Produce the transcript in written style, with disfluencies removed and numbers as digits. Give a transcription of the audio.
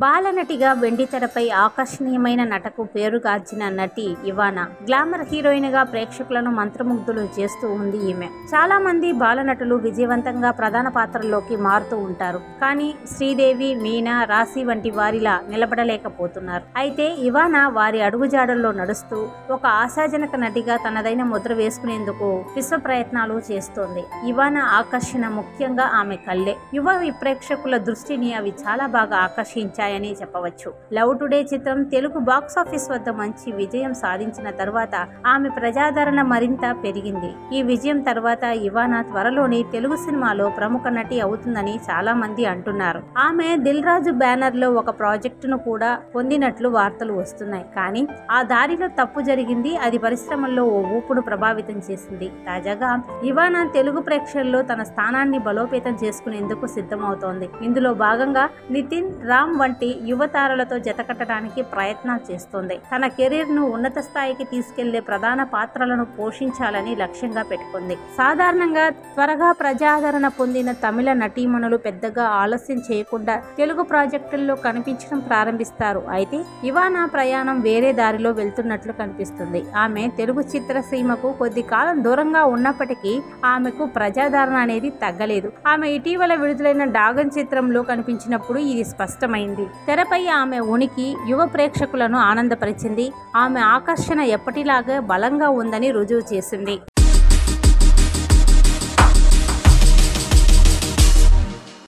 బాలనటిగా వెండితెరపై ఆకర్షణీయమైన నటకు పేరుగాంచిన నటి ఇవానా గ్లామర్ హీరోయిన్ గా ప్రేక్షకులను మంత్రముగ్ధులు చేస్తూ ఉంది ఈమె. చాలా మంది బాలనటులు విజయవంతంగా ప్రధాన పాత్రల్లోకి మారుతూ ఉంటారు. కానీ శ్రీదేవి, మీనా, రాశి వంటి వారిలా నిలబడలేకపోతున్నారు. అయితే ఇవానా వారి అడుగుజాడల్లో నడుస్తూ ఒక ఆశాజనక నటిగా తనదైన ముద్ర వేసుకునేందుకు విశ్వ ప్రయత్నాలు చేస్తోంది. ఇవానా ఆకర్షణ ముఖ్యంగా ఆమె కళ్ళే. యువ ప్రేక్షకుల దృష్టిని అవి చాలా బాగా ఆకర్షించాయని చెప్పవచ్చు. లవ్ టుడే చిత్రం తెలుగు బాక్సాఫీస్ వద్ద మంచి విజయం సాధించిన తర్వాత ఆమె ప్రజాదరణ మరింత పెరిగింది. ఈ విజయం తర్వాత ఇవానా త్వరలోని తెలుగు సినిమాలో ప్రముఖ నటి అవుతుందని చాలా మంది అంటున్నారు. ఆమె దిల్ రాజు బ్యానర్ లో ఒక ప్రాజెక్టును కూడా పొందినట్లు వార్తలు వస్తున్నాయి. కానీ ఆ దారిలో తప్పు జరిగింది. అది పరిశ్రమల్లో ఓ ఊపును ప్రభావితం చేసింది. తాజాగా ఇవానా తెలుగు ప్రేక్షకుల్లో తన స్థానాన్ని బలోపేతం చేసుకునేందుకు సిద్ధమవుతోంది. ఇందులో భాగంగా నితిన్, రామ్ వంటి యువతారలతో జతకట్టడానికి ప్రయత్నాలు చేస్తోంది. తన కెరీర్ ను ఉన్నత స్థాయికి తీసుకెళ్లే ప్రధాన పాత్రలను పోషించాలని లక్ష్యంగా పెట్టుకుంది. సాధారణంగా త్వరగా ప్రజాదరణ పొందిన తమిళ నటీమణులు పెద్దగా ఆలస్యం చేయకుండా తెలుగు ప్రాజెక్టుల్లో కనిపించడం ప్రారంభిస్తారు. అయితే ఇవానా ప్రయాణం వేరే దారిలో వెళ్తున్నట్లు కనిపిస్తుంది. ఆమె తెలుగు చిత్రసీమకు కొద్ది కాలం దూరంగా ఉన్నప్పటికీ ఆమెకు ప్రజాదరణ అనేది తగ్గలేదు. ఆమె ఇటీవల విడుదలైన డాగన్ చిత్రంలో కనిపించినప్పుడు ఇది స్పష్టమైంది. తెరపై ఆమె ఉనికి యువ ప్రేక్షకులను ఆనందపరిచింది. ఆమె ఆకర్షణ ఎప్పటిలాగే బలంగా ఉందని రుజువు చేసింది.